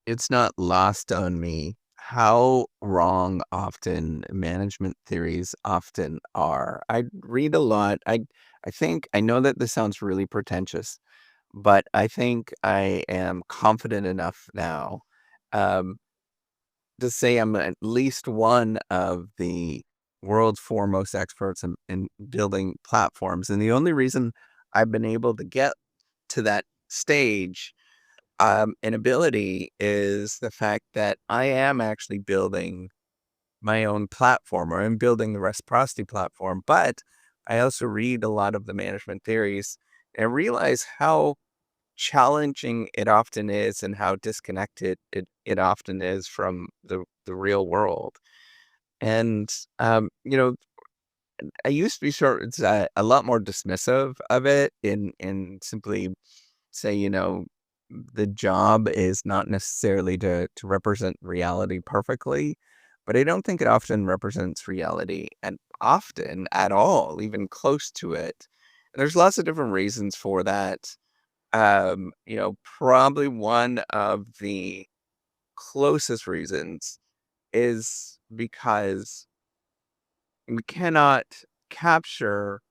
It's not lost on me how wrong often management theories often are. I read a lot. I think I know that this sounds really pretentious, but I think I am confident enough now um, to say I'm at least one of the world's foremost experts in building platforms. And the only reason I've been able to get to that stage and ability is the fact that I am actually building my own platform, or I'm building the Reciprocity platform. But I also read a lot of the management theories and realize how challenging it often is and how disconnected it often is from the real world. And, I used to be sort of a lot more dismissive of it in simply say, the job is not necessarily to represent reality perfectly, but I don't think it often represents reality and often at all, even close to it. And there's lots of different reasons for that. Probably one of the closest reasons is because we cannot capture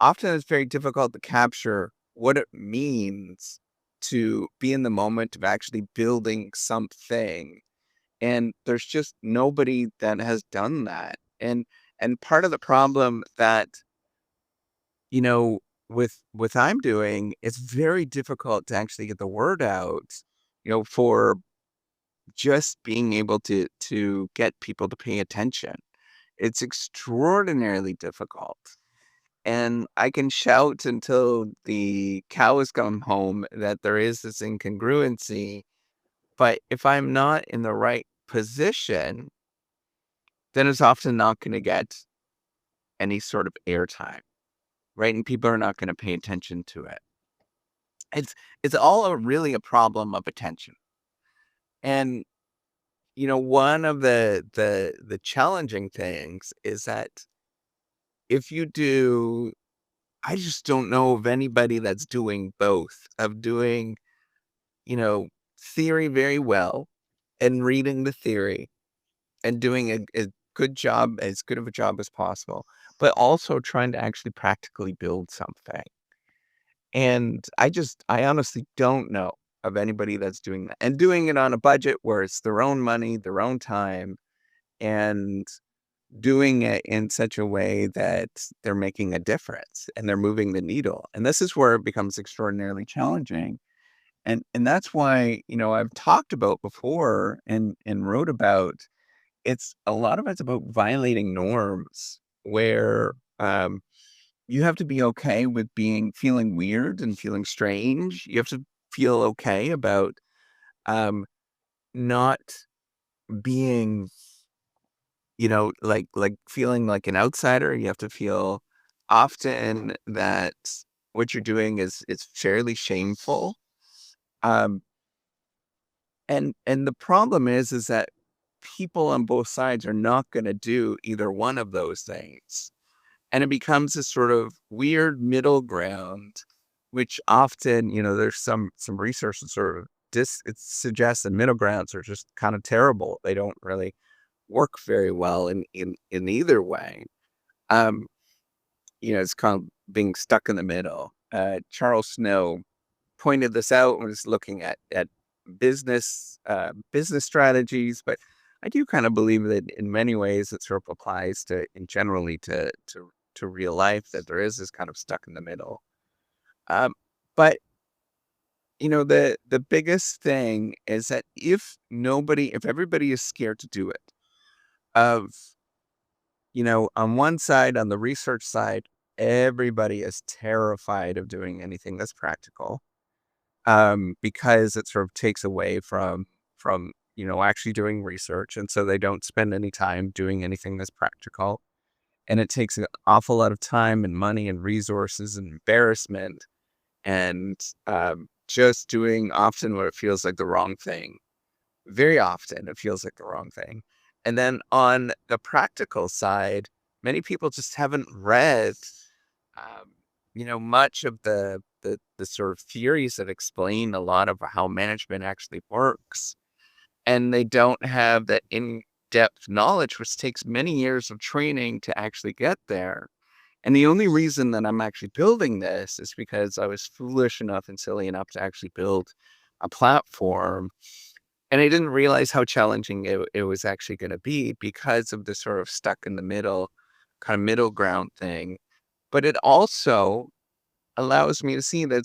often it's very difficult to capture what it means to be in the moment of actually building something. And there's just nobody that has done that. And part of the problem that, you know, with I'm doing, it's very difficult to actually get the word out, for just being able to get people to pay attention. It's extraordinarily difficult. And I can shout until the cows come home that there is this incongruency, but if I'm not in the right position, then it's often not gonna get any sort of airtime, right? And people are not gonna pay attention to it. It's it's all really a problem of attention. And, one of the challenging things is that if you do I just don't know of anybody that's doing both, of doing theory very well and reading the theory and doing a good job, as good of a job as possible, but also trying to actually practically build something. And I honestly don't know of anybody that's doing that and doing it on a budget where it's their own money, their own time, and doing it in such a way that they're making a difference and they're moving the needle. And this is where it becomes extraordinarily challenging. And that's why, I've talked about before and wrote about it's a lot of it's about violating norms where you have to be okay with feeling weird and feeling strange. You have to feel okay about um not being, like feeling like an outsider. You have to feel often that what you're doing is fairly shameful. Um and the problem is that people on both sides are not gonna do either one of those things, and it becomes this sort of weird middle ground, which often, there's some research that sort of it suggests that middle grounds are just kinda terrible. They don't really work very well in either way. Um, it's called being stuck in the middle. Charles Snow pointed this out when was looking at business strategies, but I do kind of believe that in many ways it sort of applies to in generally to real life that there is this kind of stuck in the middle. Um, but the biggest thing is that if everybody is scared to do it, of on one side, on the research side, everybody is terrified of doing anything that's practical because it sort of takes away from actually doing research, and so they don't spend any time doing anything that's practical, and it takes an awful lot of time and money and resources and embarrassment and just doing often what it feels like the wrong thing. Very often, it feels like the wrong thing. And then on the practical side, many people just haven't read um, much of the sort of theories that explain a lot of how management actually works. and they don't have that in-depth knowledge, which takes many years of training to actually get there. And the only reason that I'm actually building this is because I was foolish enough and silly enough to actually build a platform. And I didn't realize how challenging it was actually going to be because of the sort of stuck in the middle, kind of middle ground thing. But it also allows me to see that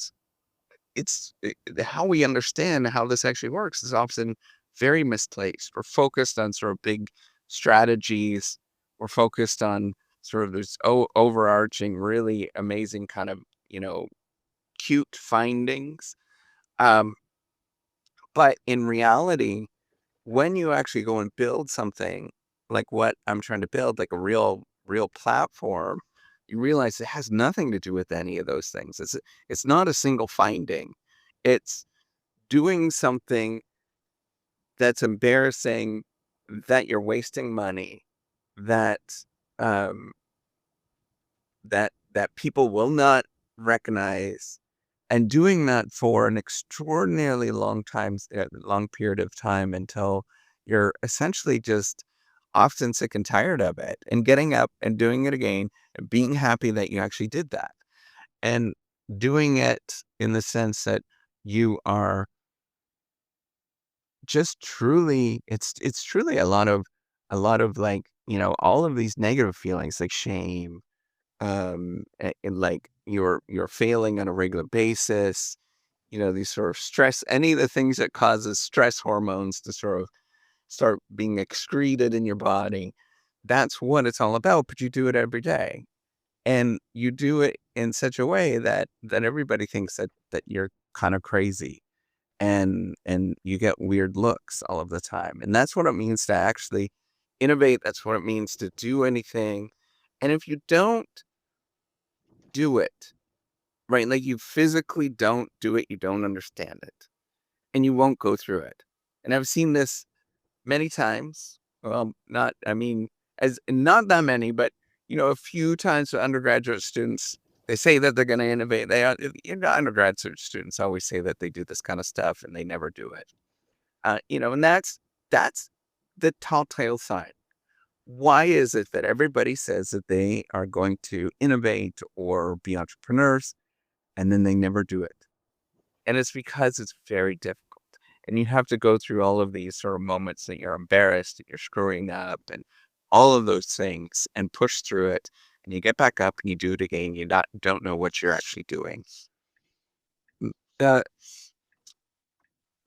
how we understand how this actually works is often very misplaced. We're focused on sort of big strategies. We're focused on sort of this overarching, really amazing kind of, cute findings. Um, but in reality, when you actually go and build something like what I'm trying to build, like a real platform, you realize it has nothing to do with any of those things. It's not a single finding. It's doing something that's embarrassing, that you're wasting money, that um, that people will not recognize, and doing that for an extraordinarily long period of time until you're essentially just often sick and tired of it, and getting up and doing it again, and being happy that you actually did that, and doing it in the sense that you are just truly it's truly a lot of like, all of these negative feelings like shame, and like you're failing on a regular basis, these sort of stress, any of the things that causes stress hormones to sort of start being excreted in your body. That's what it's all about, but you do it every day. And you do it in such a way that everybody thinks that you're kind of crazy, and you get weird looks all of the time. And that's what it means to actually innovate. That's what it means to do anything. And if you don't do it, right, like you physically don't do it, you don't understand it, and you won't go through it. And I've seen this many times. Well, not, I mean, as not that many, but a few times with undergraduate students. They say that they're going to innovate. Undergraduate students always say that they do this kind of stuff and they never do it. And that's the telltale sign. Why is it that everybody says that they are going to innovate or be entrepreneurs and then they never do it? And it's because it's very difficult. And you have to go through all of these sort of moments that you're embarrassed and you're screwing up and all of those things and push through it. And you get back up and you do it again. Don't know what you're actually doing. The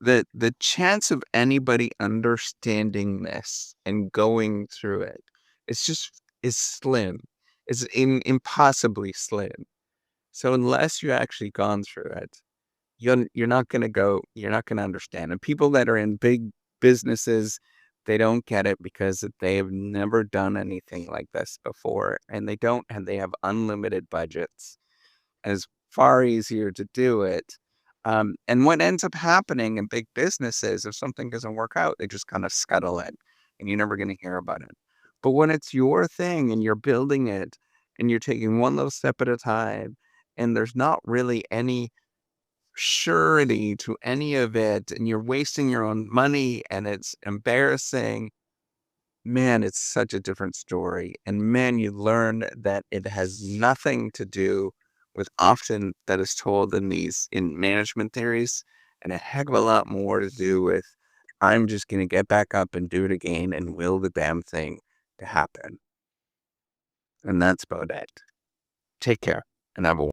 the chance of anybody understanding this and going through it is slim. It's impossibly slim. So unless you actually gone through it, you're not gonna understand. And people that are in big businesses, they don't get it because they have never done anything like this before, and they have unlimited budgets, and it's far easier to do it. And what ends up happening in big businesses, if something doesn't work out, they just kind of scuttle it, and you're never gonna hear about it. But when it's your thing and you're building it, and you're taking one little step at a time, and there's not really any surety to any of it, and you're wasting your own money, and it's embarrassing, man, it's such a different story. And man, you learn that it has nothing to do with often that is told in management theories, and a heck of a lot more to do with I'm just going to get back up and do it again and will the damn thing to happen. And that's about it. Take care and have a